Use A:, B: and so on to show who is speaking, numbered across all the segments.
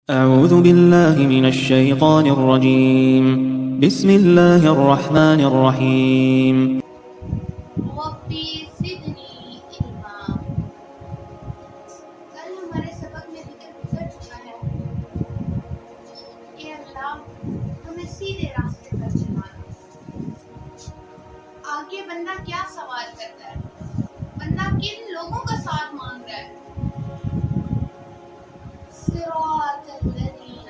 A: أعوذ بالله من الشيطان الرجيم بسم الله الرحمن الرحيم
B: ربی زدنی علما۔ کل ہمارے سبق میں ذکر گزر چکا ہے کہ اللہ ہمیں سیدھے راستے پر چلانا۔ آگے بندہ کیا سوال کرتا ہے، بندہ کن لوگوں کا ساتھ مانگ رہا ہے؟ صراط الذین،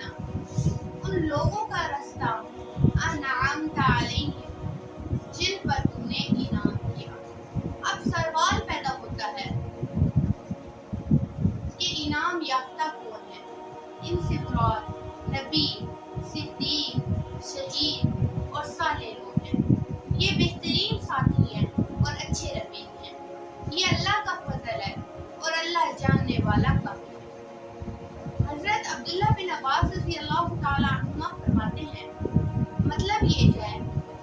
B: ان لوگوں کا رستہ، انعمت علیہم، جن پر تم نے انعام کیا۔ اب سوال پیدا ہوتا ہے کہ انعام یافتہ کون ہے؟ ان سے مراد نبی، صدیق، شہید اور صالح لوگ ہیں۔ یہ بہترین ساتھی ہیں اور اچھے رفیق ہیں۔ یہ اللہ کا فضل ہے اور اللہ جاننے والا کافی ہے۔ حضرت عبداللہ بن عباس رضی اللہ تعالیٰ عنہما فرماتے ہیں، مطلب یہ ہے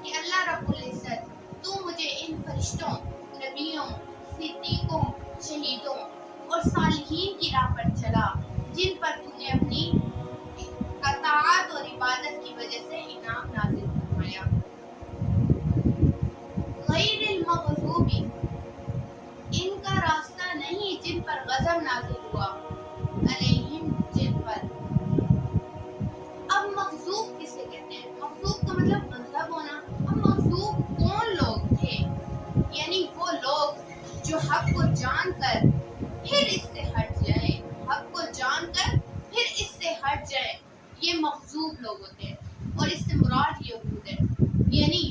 B: کہ اللہ رب العزت تو مجھے ان فرشتوں، نبیوں، صدیقوں، شہیدوں اور صالحین کی راہ پر چلا جن پر تو نے اپنی اطاعت اور عبادت کی وجہ سے انعام نازل فرمایا۔ غیر المغضوب، ان کا راستہ نہیں جن پر غضب نازل ہوا، علیہم، جن پر۔ اب مغضوب کسے کہتے ہیں؟ مغضوب کا مطلب غضب ہونا۔ اب مغضوب کون لوگ تھے؟ یعنی وہ لوگ جو حق کو جان کر پھر اس سے ہٹ جائیں، حق کو جان کر پھر اس سے ہٹ جائیں، یہ مغضوب لوگ ہوتے ہیں۔ اور اس سے مراد یہود ہے، یعنی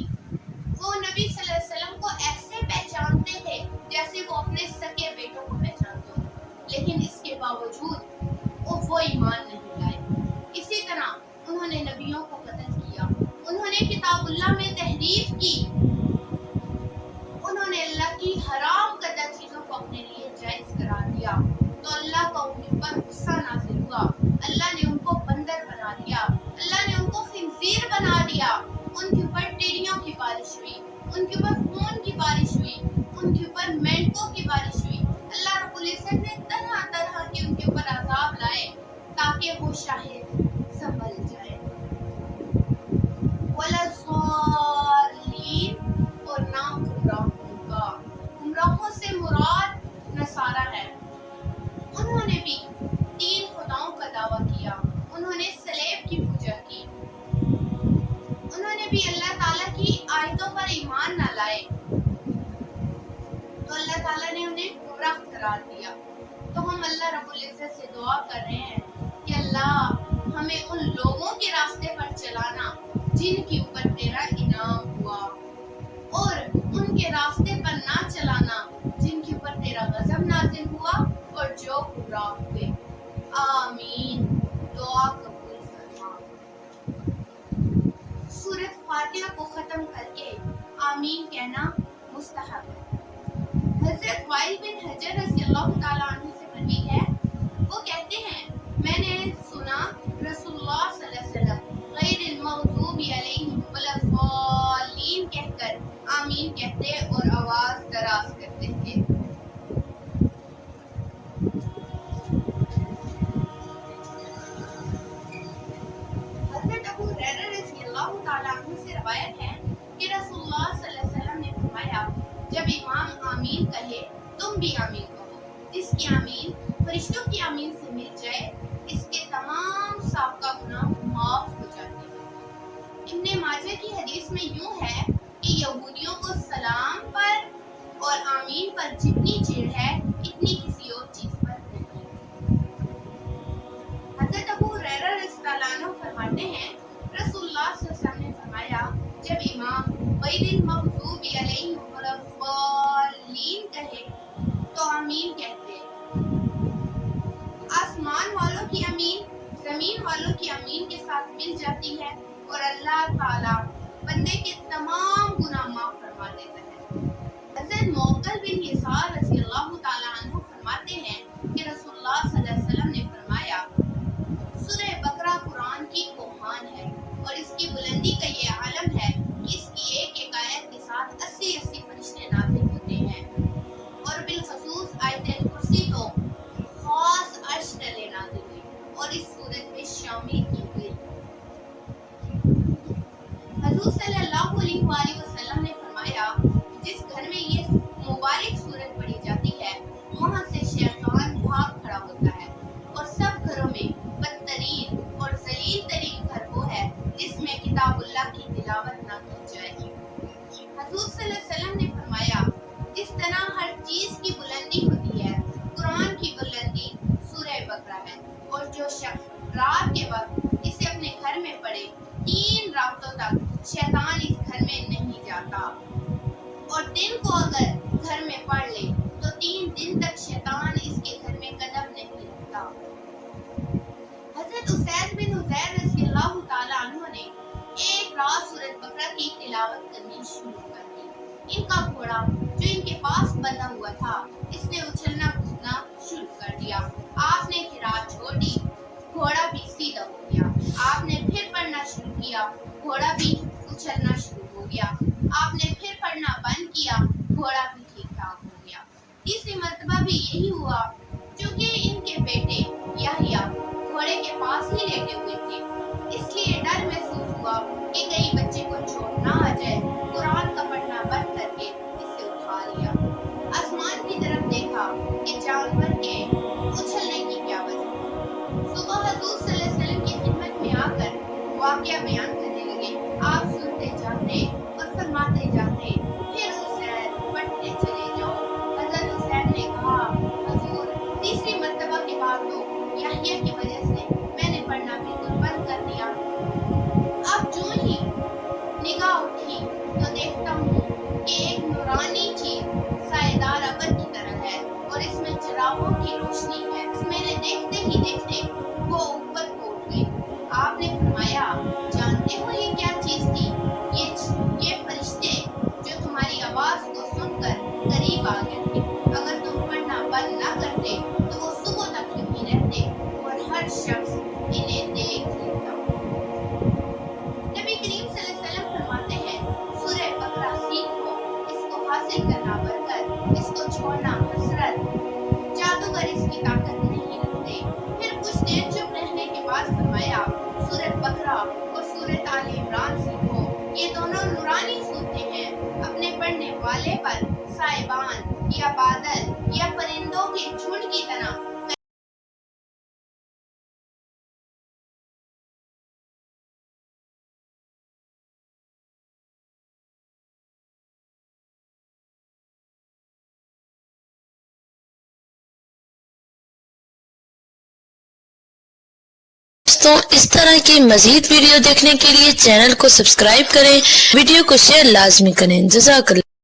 B: وہ نبی صلی اللہ علیہ وسلم کو ایسے پہچانتے تھے جیسے وہ اپنے سکے بیٹوں کو پہچانتے ہوں، لیکن اس کے باوجود وہ ایمان نہیں لائے۔ اسی طرح انہوں نے نبیوں کو قتل کیا، انہوں نے کتاب اللہ میں تحریف کی، انہوں نے اللہ کی حرام کردہ چیزوں کو اپنے لیے جائز قرار دیا، تو اللہ کا ان کے اوپر غصہ نازل ہوا، اللہ نے ان کو بندر بنا دیا، اللہ نے ان کو خنزیر بنا دیا، ان کے اوپر ٹیڑیوں کی بارش ہوئی، ان کے اوپر خون کی بارش ہوئی، ان کے اوپر مینڈکوں کی بارش ہوئی۔ اللہ رب العزت نے طرح طرح کے ان کے اوپر عذاب لائے تاکہ وہ شاہد سنبھل جائے۔ وَلَا الضَّالِّينَ، اور نہ گمراہوں کا۔ گمراہوں سے مراد نصارہ ہے۔ انہوں نے بھی 3 خداؤں کا دعویٰ کیا، انہوں نے صلیب کی پوجا کی، انہوں نے بھی اللہ تعالیٰ کی آیتوں پر ایمان نہ لائے، تو اللہ تعالیٰ نے انہیں گمراہ قرار دیا۔ تو ہم اللہ رب العزت سے دعا کر رہے ہیں کہ اللہ ہمیں ان لوگوں کے راستے پر چلانا جن کے اوپر تیرا انعام ہوا، اور ان کے راستے پر نہ چلانا جن کے اوپر تیرا غضب نازل ہوا اور جو گمراہ ہوئے۔ آمین۔ دعا قبول فرما۔ سورۃ فاتحہ کو ختم کر کے آمین کہنا مستحب ہے۔ حضرت وائل بن حجر رضی اللہ تعالیٰ عنہ سے مروی ہے، وہ کہتے ہیں میں نے سنا رسول اللہ صلی اللہ علیہ وسلم غیر المغضوب علیہم ولا الضالین کہہ کر آمین کہتے اور آواز دراز کرتے تھے۔ حضرت ابو ہریرہ رضی اللہ تعالیٰ عنہ سے روایت ہے کہ رسول اللہ صلی اللہ علیہ وسلم نے فرمایا، جب امام آمین کہے تم بھی آمین کہو، جس کی آمین فرشتوں کی آمین سے مل جائے اس کے تمام سابقہ گناہ معاف ہو جاتے ہیں۔ ابن ماجہ کی حدیث میں یوں ہے کہ یہودیوں کو سلام پر اور آمین پر جتنی چڑ ہے اتنی کسی اور چیز پر نہیں۔ حضرت ابو ہریرہ رضی اللہ عنہ فرماتے ہیں رسول اللہ صلی اللہ علیہ وسلم نے فرمایا، جب امام غیر المغضوب علیہم ولا الضالین کہے تو آمین کہتے۔ آسمان والوں کی امین زمین والوں کی امین کے ساتھ مل جاتی ہے اور اللہ تعالیٰ بندے کے تمام گناہ معاف فرما دیتا ہے۔ حضرت موکل بن یسار رضی اللہ تعالیٰ عنہ فرماتے ہیں کہ رسول اللہ صلی اللہ علیہ وسلم نے فرمایا، سورہ بقرہ قرآن کی کوہان ہے اور اس کی بلندی کا یہ عالم ہے کہ اس کی ایک ایک آیت کے ساتھ 80 فرشتے نازل ہوتے ہیں، اور بالخصوص آیت الکرسی تو خاص عرش تلے نازل ہوئی، اور اس صورت میں میں شامل کی ہوئی۔ حضور صلی اللہ علیہ وآلہ وسلم نے فرمایا جس گھر میں یہ مبارک سورت پڑھی جاتی ہے وہاں سے شیطان بھاگ کھڑا ہوتا ہے، اور سب گھروں میں بدترین اور ذلیل ترین گھر وہ ہے جس میں کتاب اللہ کی تلاوت نہ کی جائے۔ حضور صلی اللہ علیہ وسلم نے فرمایا جس طرح ہر چیز کی بلندی ہوتی ہے قرآن کی بلندی سورہ بقرہ ہے، اور جو شخص رات کے وقت اسے اپنے گھر میں پڑھے 3 راتوں تک شیطان اس گھر میں نہیں جاتا، اور دن کو اگر گھر میں پڑھ لے تو 3 دن تک شیطان اس کے گھر میں قدم نہیں رکھتا۔ حضرت اسید بن حضیر رضی اللہ تعالیٰ عنہ نے ایک رات سورۃ بقرہ کی تلاوت کرنی شروع کر دی۔ ان کا گھوڑا جو ان کے پاس بندھا ہوا تھا اس نے اچھلنا کودنا شروع کر دیا۔ آپ نے قرات چھوڑ دی، گھوڑا بھی سیدھا ہو گیا۔ آپ نے پھر پڑھنا شروع کیا، گھوڑا بھی اچھلنا شروع ہو گیا۔ آپ نے پھر پڑھنا بند کیا، گھوڑا بھی ٹھیک ٹھاک ہو گیا۔ تیسری مرتبہ بھی یہی ہوا، چونکہ ان کے بیٹے یحییٰ گھوڑے کے پاس ہی لیٹے ہوئے تھے، اس لیے ڈر محسوس ہوا کہ کہیں بچے کو چوٹ نہ آ جائے۔ قرآن کا پڑھنا بند کر کے اسے اٹھا لیا، آسمان کی طرف دیکھا کہ جانور کے اچھلنے کی کیا وجہ۔ صبح حضور صلی اللہ علیہ وسلم کی خدمت میں آ کر واقعہ بیان کرنے لگے۔ آپ سنتے جاتے اور فرماتے جاتے، پھر حسین پڑھتے چلے جاؤ۔ حضرت حسین نے کہا حضور تیسری مرتبہ کے بعد تو یحییٰ کی وجہ سے میں نے پڑھنا بالکل بند کر دیا۔ اب جو ہی نگاہ اٹھی تو دیکھتا ہوں کہ ایک نورانی چیز سایہ دار ابر کی طرح ہے اور اس میں چراغوں کی روشنی ہے۔ میرے دیکھتے ہی دیکھتے وہ اوپر کو اٹھ گئی۔ آپ نے فرمایا جانتے ہو یہ کیا چیز تھی؟ یہ فرشتے جو تمہاری آواز کو سن کر قریب آ گئے تھے۔ اگر تم پڑھنا بند نہ کرتے تو وہ صبح تک یوں رہتے اور ہر شخص انہیں دیکھ لیتا۔ نبی کریم صلی اللہ علیہ وسلم فرماتے ہیں سورہ بقرہ سیکھو، اس کو حاصل کرنا برکت، اس کو چھوڑنا حسرت، جادوگر اس کی طاقت نہیں رکھتے۔ پھر کچھ دیر چپ رہنے کے بعد فرمایا سورۃ بقرہ اور سورۃ آل عمران سیکھو، یہ دونوں نورانی صورتیں ہیں، اپنے پڑھنے والے پر سائبان یا بادل یا پرندوں کے جھنڈ کی طرح
C: دوستوں اس طرح کی مزید ویڈیو دیکھنے کے لیے چینل کو سبسکرائب کریں، ویڈیو کو شیئر لازمی کریں۔ جزاک اللہ۔